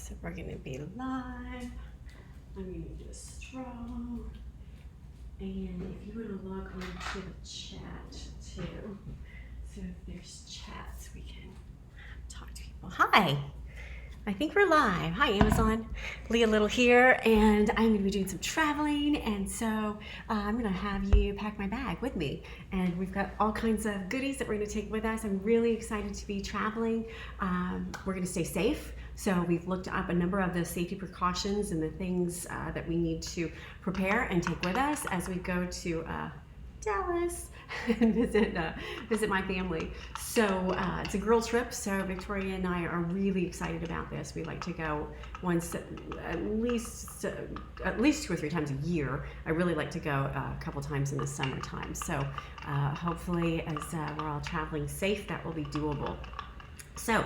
So we're going to be live. I'm going to do a straw. And if you want to log on to the chat too, so if there's chats, we can talk to people. Hi, I think we're live. Hi, Amazon. Leah Little here, and I'm going to be doing some traveling, and so I'm going to have you pack my bag with me. And we've got all kinds of goodies that we're going to take with us. I'm really excited to be traveling. We're going to stay safe. So we've looked up a number of the safety precautions and the things that we need to prepare and take with us as we go to Dallas and visit my family. So it's a girl trip, so Victoria and I are really excited about this. We like to go once, at least 2 or 3 times a year. I really like to go a couple times in the summertime. So hopefully as we're all traveling safe, that will be doable. So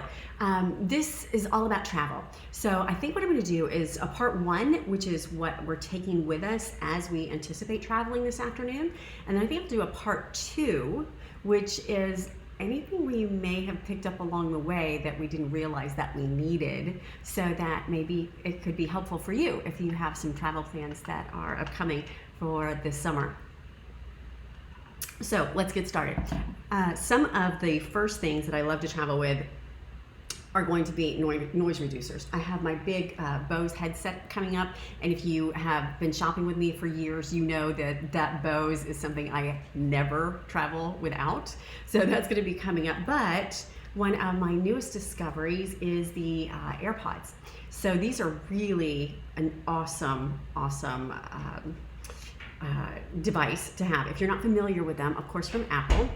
this is all about travel. So I think what I'm going to do is a part 1, which is what we're taking with us as we anticipate traveling this afternoon. And then I think I'll do a part 2, which is anything we may have picked up along the way that we didn't realize that we needed, so that maybe it could be helpful for you if you have some travel plans that are upcoming for this summer. So let's get started. Some of the first things that I love to travel with are going to be noise reducers. I have my big Bose headset coming up, and if you have been shopping with me for years, you know that Bose is something I never travel without. So that's going to be coming up. But one of my newest discoveries is the AirPods. So these are really an awesome device to have if you're not familiar with them, of course, from Apple.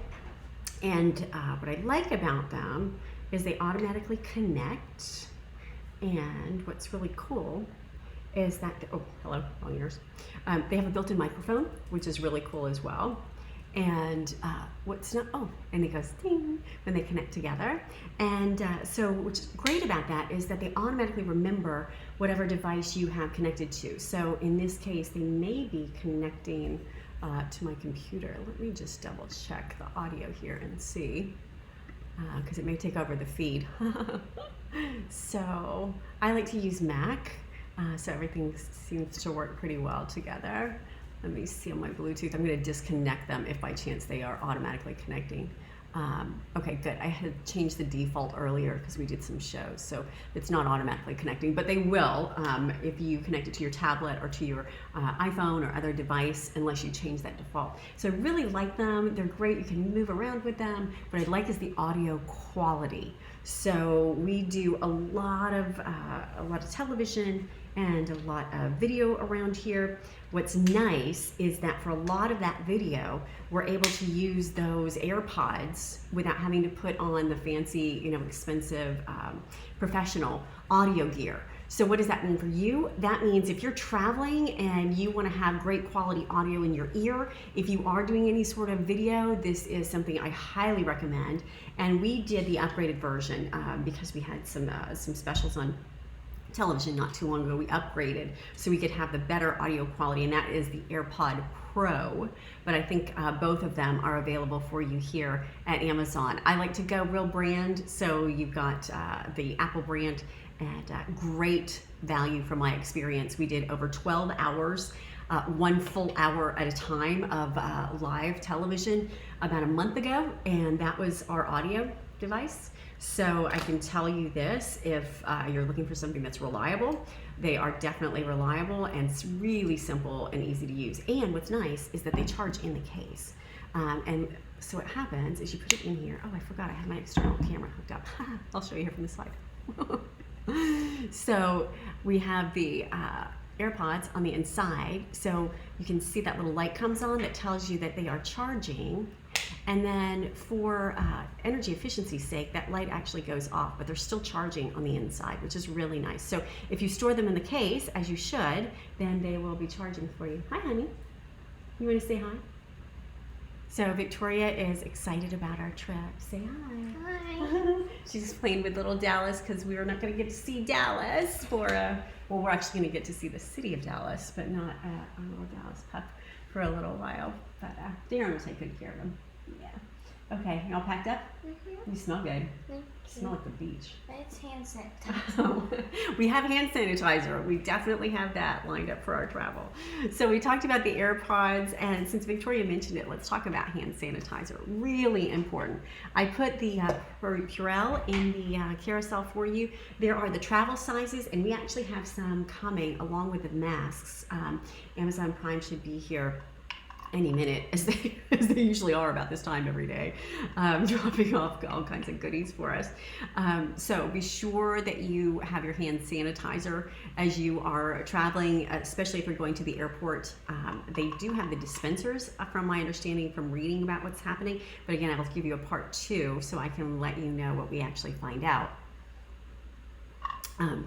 And what I like about them is they automatically connect, and what's really cool is that, oh, hello, wrong ears. They have a built-in microphone, which is really cool as well. And and it goes ding when they connect together. And so what's great about that is that they automatically remember whatever device you have connected to. So in this case, they may be connecting to my computer. Let me just double check the audio here and see, because it may take over the feed. So I like to use Mac, so everything seems to work pretty well together. Let me see on my Bluetooth. I'm going to disconnect them if by chance they are automatically connecting. Okay, good. I had changed the default earlier because we did some shows, so it's not automatically connecting, but they will if you connect it to your tablet or to your iPhone or other device, unless you change that default. So I really like them. They're great. You can move around with them. What I like is the audio quality. So we do a lot of television and a lot of video around here. What's nice is that for a lot of that video, we're able to use those AirPods without having to put on the fancy, expensive professional audio gear. So what does that mean for you? That means if you're traveling and you want to have great quality audio in your ear, if you are doing any sort of video, this is something I highly recommend. And we did the upgraded version because we had some specials on television not too long ago. We upgraded so we could have the better audio quality, and that is the AirPod Pro. But I think both of them are available for you here at Amazon. I like to go real brand, so you've got the Apple brand, and great value from my experience. We did over 12 hours, 1 full hour at a time of live television about a month ago, and that was our audio device. So I can tell you this, if you're looking for something that's reliable, they are definitely reliable, and it's really simple and easy to use. And what's nice is that they charge in the case. And so what happens is you put it in here. Oh, I forgot I have my external camera hooked up. I'll show you here from the side. So we have the AirPods on the inside, so you can see that little light comes on that tells you that they are charging. And then for energy efficiency's sake, that light actually goes off, but they're still charging on the inside, which is really nice. So if you store them in the case, as you should, then they will be charging for you. Hi, honey. You want to say hi? So Victoria is excited about our trip. Say hi. Hi. She's playing with little Dallas because we are not going to get to see Dallas for well, we're actually going to get to see the city of Dallas, but not our little Dallas pup for a little while. But Darren will take good care of him. Yeah. Okay, you all packed up? Mm-hmm. You smell good. Thank You smell like the beach. It's hand sanitizer. We have hand sanitizer. We definitely have that lined up for our travel. So we talked about the AirPods, and since Victoria mentioned it, let's talk about hand sanitizer. Really important. I put the Purell in the carousel for you. There are the travel sizes, and we actually have some coming along with the masks. Amazon Prime should be here any minute, as they usually are about this time every day, dropping off all kinds of goodies for us. So be sure that you have your hand sanitizer as you are traveling, especially if you're going to the airport. They do have the dispensers, from my understanding from reading about what's happening. But again, I'll give you a part 2 so I can let you know what we actually find out.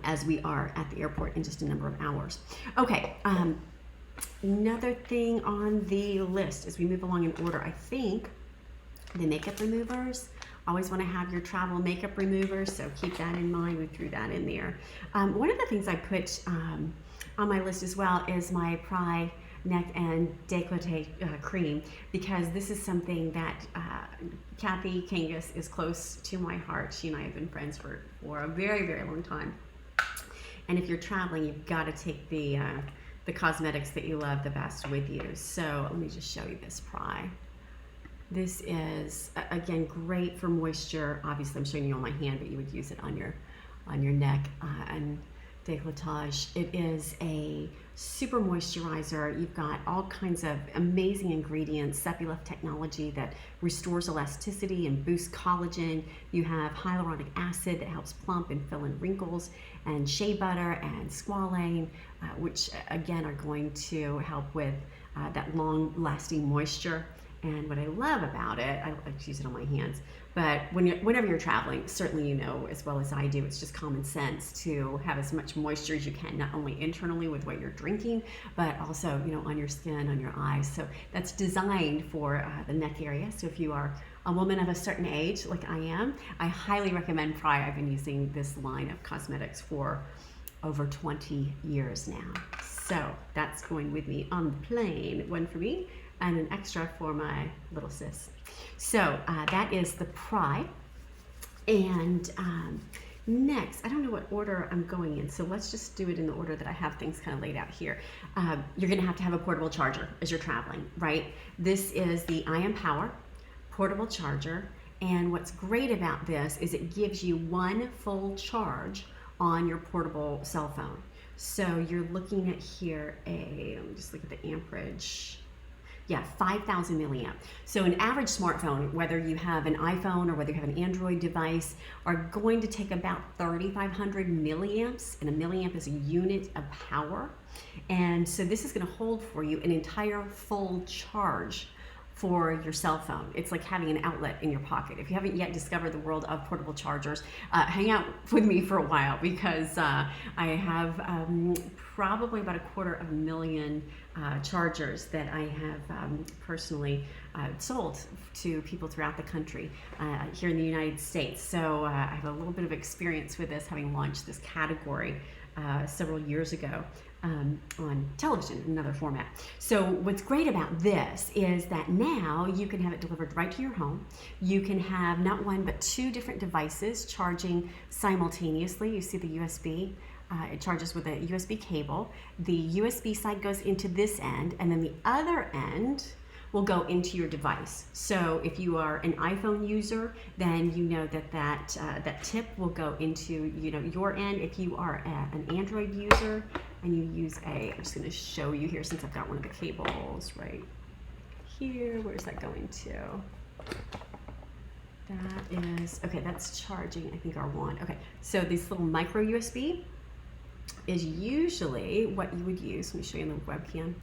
As we are at the airport in just a number of hours. Okay. Another thing on the list as we move along in order, I think the makeup removers. Always want to have your travel makeup removers, so keep that in mind. We threw that in there. One of the things I put on my list as well is my Pry neck and décolleté cream, because this is something that Kathy Kangas is close to my heart. She and I have been friends for a very, very long time. And if you're traveling, you've got to take the cosmetics that you love the best with you. So let me just show you this Pry. This is, again, great for moisture. Obviously, I'm showing you on my hand, but you would use it on your neck and décolletage. It is a super moisturizer. You've got all kinds of amazing ingredients, Sepulef technology that restores elasticity and boosts collagen. You have hyaluronic acid that helps plump and fill in wrinkles, and shea butter and squalane, which again are going to help with that long-lasting moisture. And what I love about it, I like to use it on my hands, but whenever you're traveling, certainly you know as well as I do, it's just common sense to have as much moisture as you can, not only internally with what you're drinking, but also on your skin, on your eyes. So that's designed for the neck area. So if you are a woman of a certain age, like I am, I highly recommend Pry. I've been using this line of cosmetics for over 20 years now. So that's going with me on the plane, one for me and an extra for my little sis. So that is the Pry. And next, I don't know what order I'm going in, so let's just do it in the order that I have things kind of laid out here. You're gonna have to have a portable charger as you're traveling, right? This is the IM Power portable charger. And what's great about this is it gives you one full charge on your portable cell phone. So you're looking at here let me just look at the amperage. Yeah, 5,000 milliamp. So an average smartphone, whether you have an iPhone or whether you have an Android device, are going to take about 3,500 milliamps, and a milliamp is a unit of power. And so this is going to hold for you an entire full charge for your cell phone. It's like having an outlet in your pocket. If you haven't yet discovered the world of portable chargers, hang out with me for a while, because I have probably about 250,000 chargers that I have personally sold to people throughout the country here in the United States. So I have a little bit of experience with this, having launched this category several years ago. On television, another format. So what's great about this is that now you can have it delivered right to your home. You can have not one but 2 different devices charging simultaneously. You see the USB. It charges with a USB cable. The USB side goes into this end, and then the other end will go into your device. So if you are an iPhone user, then you know that tip will go into your end. If you are an Android user and you use I'm just going to show you here since I've got one of the cables right here. Where's that going to? That is, okay, that's charging, I think, R1. Okay, so this little micro USB is usually what you would use. Let me show you on the webcam.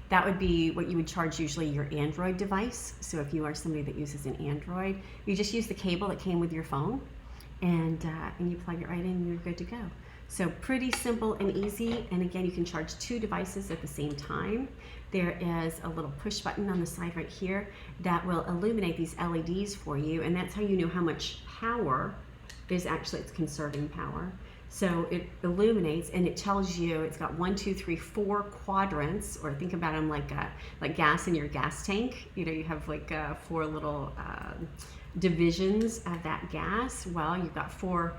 That would be what you would charge usually your Android device. So if you are somebody that uses an Android, you just use the cable that came with your phone, and you plug it right in and you're good to go. So pretty simple and easy. And again, you can charge 2 devices at the same time. There is a little push button on the side right here that will illuminate these LEDs for you, and that's how you know how much power is actually, it's conserving power. So it illuminates and it tells you it's got 1, 2, 3, 4 quadrants, or think about them like gas in your gas tank. You have like 4 little divisions of that gas, well, you've got 4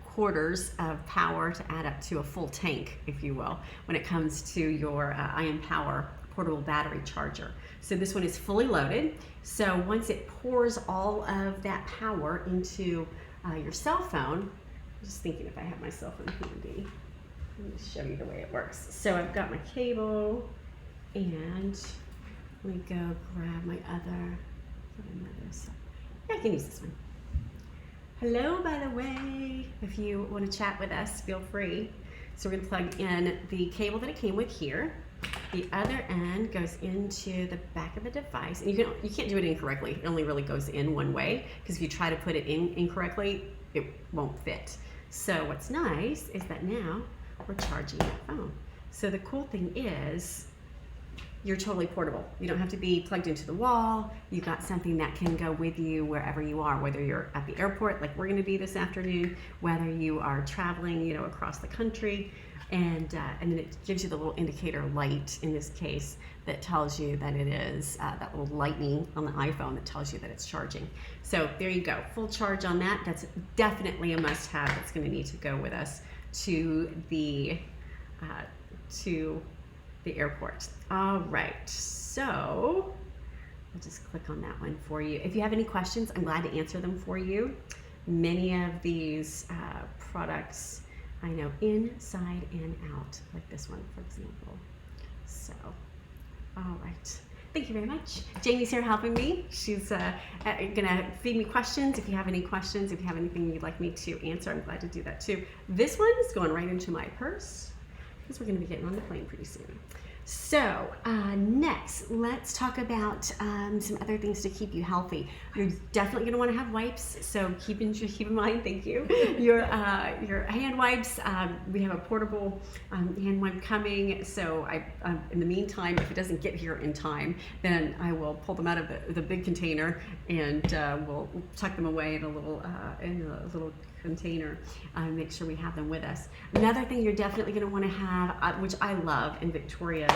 quarters of power to add up to a full tank, if you will, when it comes to your IM Power portable battery charger. So this one is fully loaded. So once it pours all of that power into your cell phone, I'm just thinking if I have my cell phone handy, let me show you the way it works. So I've got my cable, and let me go grab my other, I can use this one. Hello, by the way, if you want to chat with us, feel free. So we're going to plug in the cable that it came with here. The other end goes into the back of the device, and you can't do it incorrectly. It only really goes in one way, because if you try to put it in incorrectly, it won't fit. So what's nice is that now we're charging that phone. So the cool thing is you're totally portable. You don't have to be plugged into the wall. You've got something that can go with you wherever you are, whether you're at the airport like we're going to be this afternoon, whether you are traveling, across the country, and then it gives you the little indicator light in this case that tells you that it is that little lightning on the iPhone that tells you that it's charging. So there you go, full charge on that. That's definitely a must-have. That's going to need to go with us to the airport. All right, so I'll just click on that one for you. If you have any questions, I'm glad to answer them for you. Many of these products I know inside and out, like this one, for example. So, all right. Thank you very much. Jamie's here helping me. She's gonna feed me questions. If you have any questions, if you have anything you'd like me to answer, I'm glad to do that too. This one is going right into my purse, because we're going to be getting on the plane pretty soon. So next, let's talk about some other things to keep you healthy. You're definitely going to want to have wipes, so keep in mind, thank you, your hand wipes. We have a portable hand wipe coming, so in the meantime, if it doesn't get here in time, then I will pull them out of the big container, and we'll tuck them away in a little container, make sure we have them with us. Another thing you're definitely going to want to have, which I love and Victoria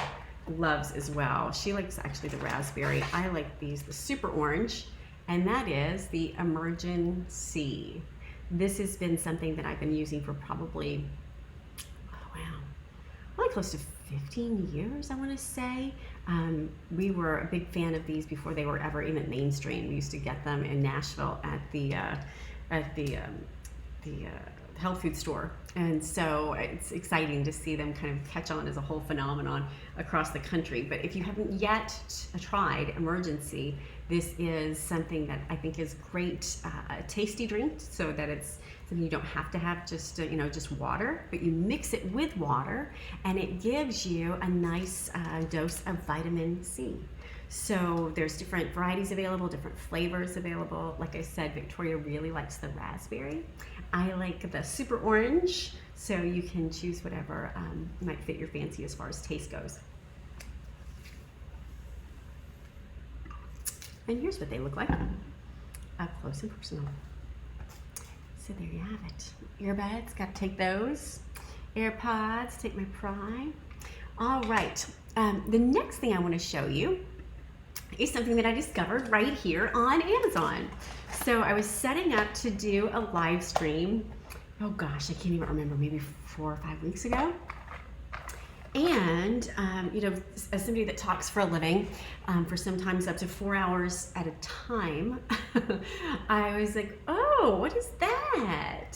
loves as well. She likes actually the raspberry. I like the super orange, and that is the Emergency. This has been something that I've been using for probably, close to 15 years, I want to say. We were a big fan of these before they were ever even mainstream. We used to get them in Nashville at the health food store, and so it's exciting to see them kind of catch on as a whole phenomenon across the country. But if you haven't yet tried Emergency, this is something that I think is great, a tasty drink, so that it's something you don't have to have just just water, but you mix it with water, and it gives you a nice dose of vitamin C. So there's different varieties available, different flavors available. Like I said, Victoria really likes the raspberry. I like the super orange, so you can choose whatever might fit your fancy as far as taste goes. And here's what they look like up close and personal. So there you have it. Earbuds, got to take those. AirPods, take my pride. All right, the next thing I want to show you is something that I discovered right here on Amazon. So I was setting up to do a live stream, oh gosh, I can't even remember, maybe 4 or 5 weeks ago. And, as somebody that talks for a living, for sometimes up to 4 hours at a time, I was like, oh, what is that?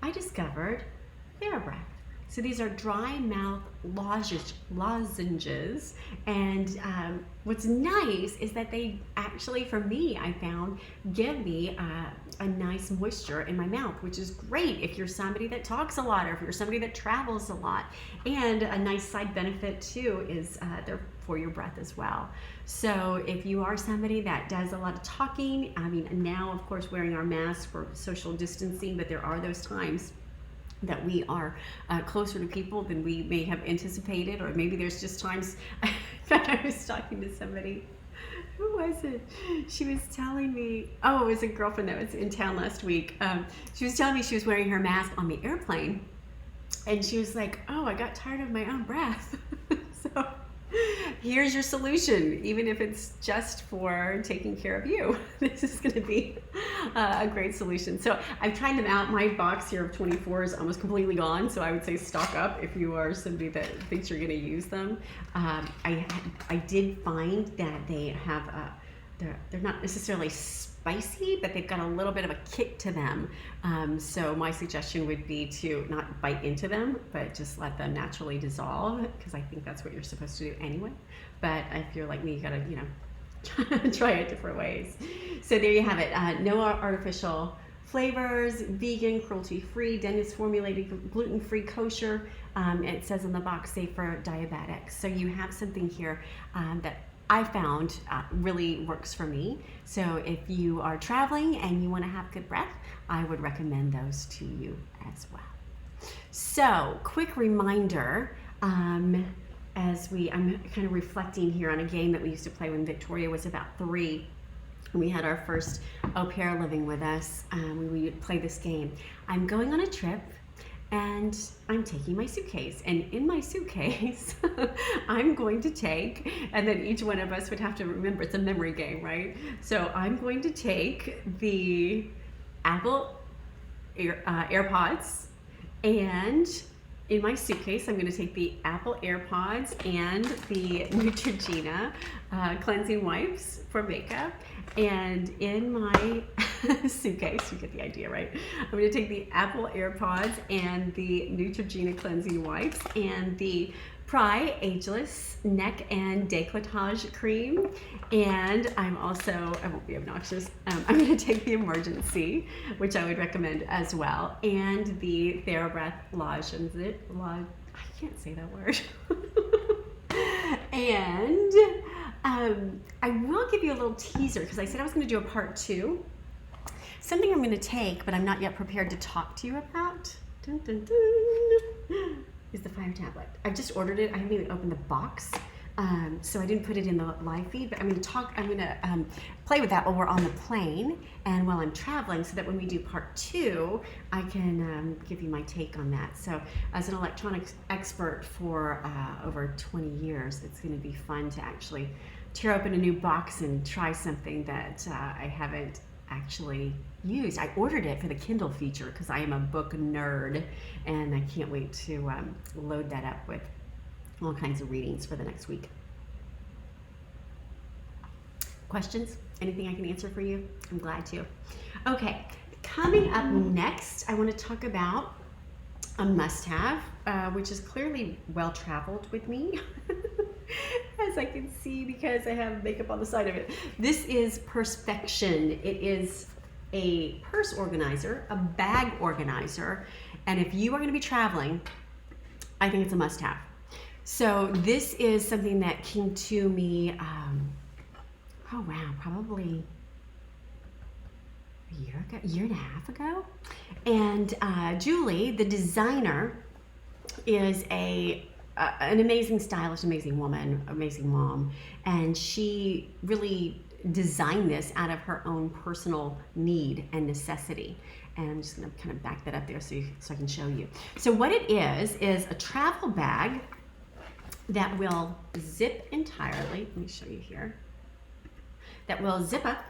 I discovered TheraBreath. So these are dry mouth lozenges, and what's nice is that they actually, for me, I found, give me a nice moisture in my mouth, which is great if you're somebody that talks a lot or if you're somebody that travels a lot. And a nice side benefit too is they're for your breath as well. So if you are somebody that does a lot of talking, I mean, now of course wearing our masks for social distancing, but there are those times that we are closer to people than we may have anticipated, or maybe there's just times that I was talking to somebody. Who was it? She was telling me, oh, it was a girlfriend that was in town last week. She was telling me she was wearing her mask on the airplane, and she was like, oh, I got tired of my own breath. So here's your solution, even if it's just for taking care of you. This is going to be a great solution. So I've tried them out. My box here of 24 is almost completely gone, so I would say stock up if you are somebody that thinks you're going to use them. I did find that they have they're not necessarily spicy, but they've got a little bit of a kick to them. So my suggestion would be to not bite into them, but just let them naturally dissolve, because I think that's what you're supposed to do anyway. But if you're like me, you gotta, try it different ways. So there you have it. No artificial flavors, vegan, cruelty-free, dentist formulated, gluten-free, kosher. It says on the box, safe for diabetics. So you have something here that I found really works for me. So if you are traveling and you want to have good breath, I would recommend those to you as well. So quick reminder, I'm kind of reflecting here on a game that we used to play when Victoria was about 3. We had our first au pair living with us. We would play this game. I'm going on a trip and I'm taking my suitcase, and in my suitcase I'm going to take, and then each one of us would have to remember, it's a memory game, right? So I'm going to take the Apple AirPods, and in my suitcase I'm going to take the Apple AirPods and the Neutrogena cleansing wipes for makeup. And in my suitcase, you get the idea, right? I'm going to take the Apple AirPods and the Neutrogena cleansing wipes and the Pry Ageless neck and décolletage cream. And I won't be obnoxious, I'm going to take the Emergency, which I would recommend as well, and the TheraBreath Lozenges. I can't say that word. And I will give you a little teaser, because I said I was going to do a part 2. Something I'm going to take, but I'm not yet prepared to talk to you about, dun, dun, dun, is the Fire tablet. I've just ordered it. I haven't even opened the box, so I didn't put it in the live feed, but I'm going to play with that while we're on the plane and while I'm traveling, so that when we do part 2, I can give you my take on that. So as an electronics expert for over 20 years, it's going to be fun to actually tear open a new box and try something that I haven't actually used. I ordered it for the Kindle feature because I am a book nerd, and I can't wait to load that up with all kinds of readings for the next week. Questions? Anything I can answer for you? I'm glad to. Okay, coming up next, I want to talk about a must-have, which is clearly well-traveled with me, as I can see because I have makeup on the side of it. This is Perspection. It is a purse organizer, a bag organizer, and if you are going to be traveling, I think it's a must-have. So this is something that came to me, probably a year and a half ago. And Julie, the designer, is an amazing stylist, amazing woman, amazing mom, and she really designed this out of her own personal need and necessity. And I'm just going to kind of back that up there so I can show you. So what it is a travel bag that will zip entirely. Let me show you here. That will zip up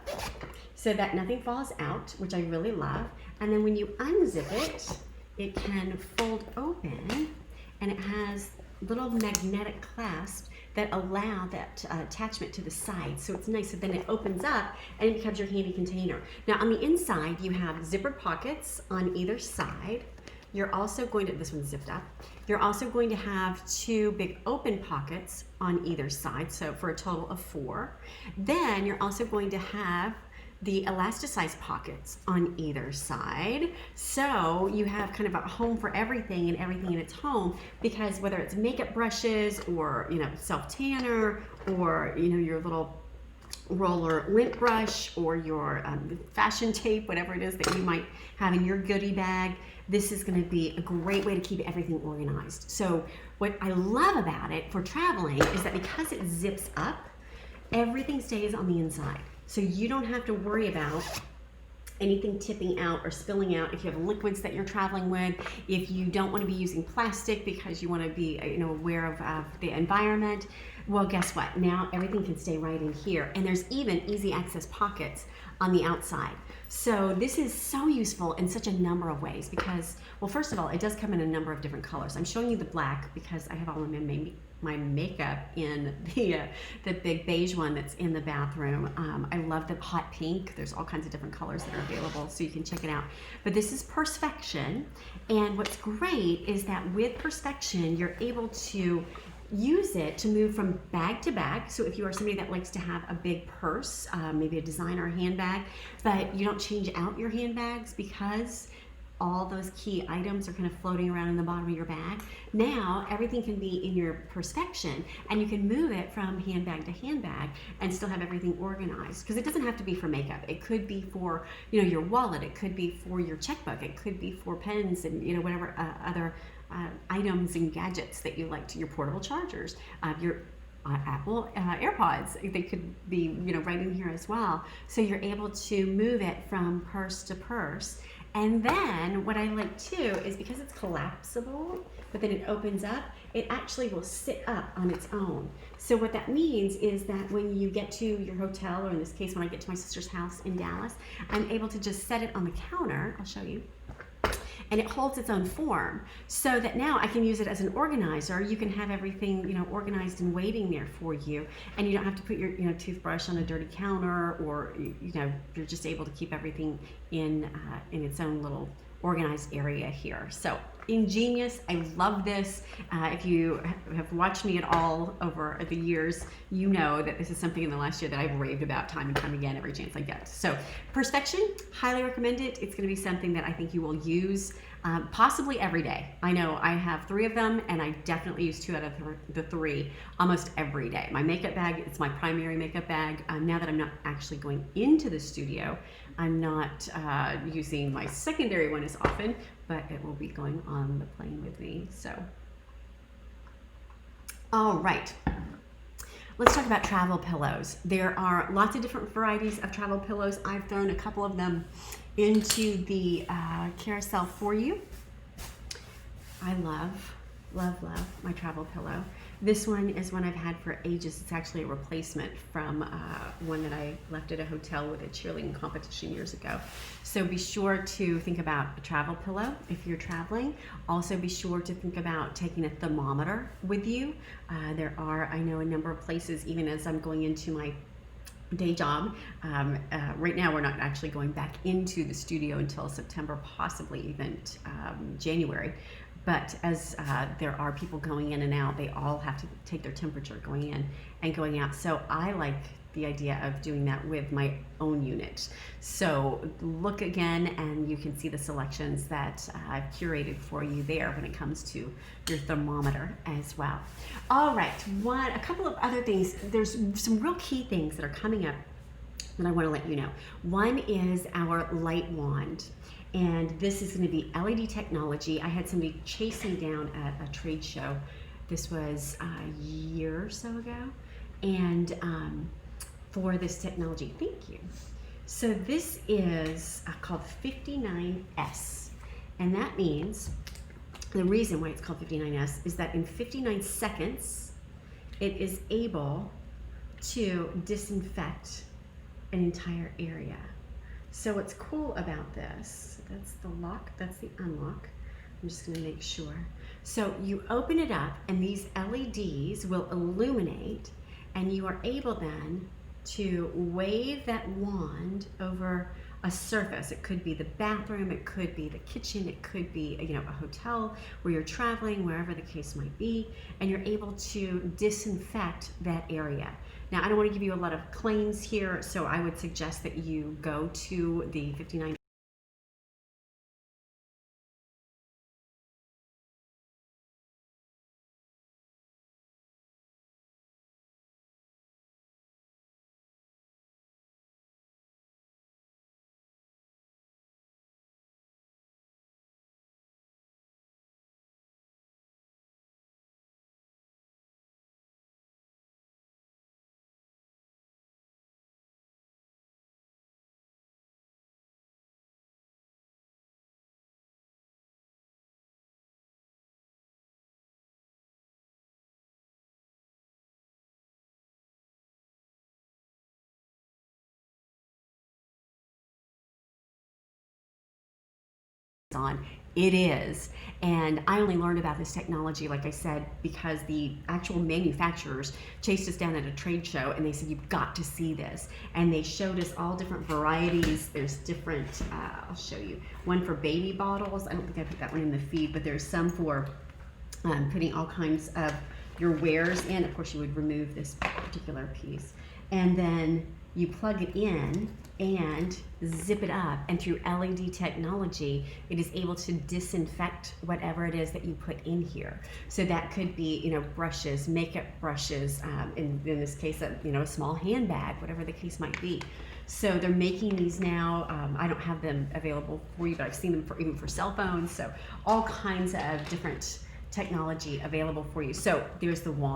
so that nothing falls out, which I really love. And then when you unzip it, it can fold open, and it has little magnetic clasps that allow that attachment to the side. So it's nice. So then it opens up and it becomes your handy container. Now on the inside, you have zipper pockets on either side. You're also going to, this one's zipped up. You're also going to have 2 big open pockets on either side, so for a total of 4. Then you're also going to have the elasticized pockets on either side. So you have kind of a home for everything and everything in its home, because whether it's makeup brushes or, self-tanner, or, your little roller lint brush, or your fashion tape, whatever it is that you might have in your goodie bag, this is going to be a great way to keep everything organized. So what I love about it for traveling is that because it zips up, everything stays on the inside. So you don't have to worry about anything tipping out or spilling out, if you have liquids that you're traveling with, if you don't want to be using plastic because you want to be aware of the environment, well, guess what? Now everything can stay right in here. And there's even easy access pockets on the outside. So this is so useful in such a number of ways because, well, first of all, it does come in a number of different colors. I'm showing you the black because I have all of my makeup in the big beige one that's in the bathroom. I love the hot pink. There's all kinds of different colors that are available, so you can check it out. But this is Perspection, and what's great is that with Perspection, you're able to use it to move from bag to bag. So if you are somebody that likes to have a big purse, maybe a designer handbag, but you don't change out your handbags because all those key items are kind of floating around in the bottom of your bag. Now everything can be in your Perspection, and you can move it from handbag to handbag and still have everything organized. Because it doesn't have to be for makeup. It could be for your wallet. It could be for your checkbook. It could be for pens and whatever other items and gadgets that you like, to your portable chargers, your Apple AirPods. They could be right in here as well. So you're able to move it from purse to purse. And then what I like too is because it's collapsible, but then it opens up, it actually will sit up on its own. So what that means is that when you get to your hotel, or in this case when I get to my sister's house in Dallas, I'm able to just set it on the counter. I'll show you. And it holds its own form, so that now I can use it as an organizer. You can have everything organized and waiting there for you, and you don't have to put your toothbrush on a dirty counter, or you're just able to keep everything in its own little organized area here. So ingenious. I love this. If you have watched me at all over the years, you know that this is something in the last year that I've raved about time and time again every chance I get. So Perspection, highly recommend it. It's going to be something that I think you will use possibly every day. I know I have 3 of them, and I definitely use 2 out of the 3 almost every day. My makeup bag, it's my primary makeup bag. Now that I'm not actually going into the studio, I'm not using my secondary one as often, but it will be going on the plane with me. So, all right. Let's talk about travel pillows. There are lots of different varieties of travel pillows. I've thrown a couple of them into the carousel for you. I love, love, love my travel pillow. This one is one I've had for ages. It's actually a replacement from one that I left at a hotel with a cheerleading competition years ago. So be sure to think about a travel pillow if you're traveling. Also be sure to think about taking a thermometer with you. There are, I know, a number of places, even as I'm going into my day job. Right now we're not actually going back into the studio until September, possibly even January. But as there are people going in and out, they all have to take their temperature going in and going out. So I like the idea of doing that with my own unit. So look again, and you can see the selections that I've curated for you there when it comes to your thermometer as well. All right, a couple of other things. There's some real key things that are coming up that I want to let you know. One is our light wand. And this is going to be LED technology. I had somebody chase me down at a trade show. This was a year or so ago. And for this technology, thank you. So this is called 59S. And that means, the reason why it's called 59S is that in 59 seconds, it is able to disinfect an entire area. So what's cool about this, that's the lock, that's the unlock. I'm just gonna make sure. So you open it up, and these LEDs will illuminate, and you are able then to wave that wand over a surface. It could be the bathroom, it could be the kitchen, it could be a hotel where you're traveling, wherever the case might be, and you're able to disinfect that area. Now, I don't want to give you a lot of claims here, so I would suggest that you go to the 59 Amazon. It is. And I only learned about this technology, like I said, because the actual manufacturers chased us down at a trade show and they said, you've got to see this. And they showed us all different varieties. There's different, I'll show you, one for baby bottles. I don't think I put that one in the feed, but there's some for putting all kinds of your wares in. Of course, you would remove this particular piece. And then you plug it in and zip it up, and through LED technology, it is able to disinfect whatever it is that you put in here. So that could be, you know, brushes, makeup brushes, in this case, a small handbag, whatever the case might be. So they're making these now. I don't have them available for you, but I've seen them even for cell phones. So all kinds of different technology available for you. So there's the wand.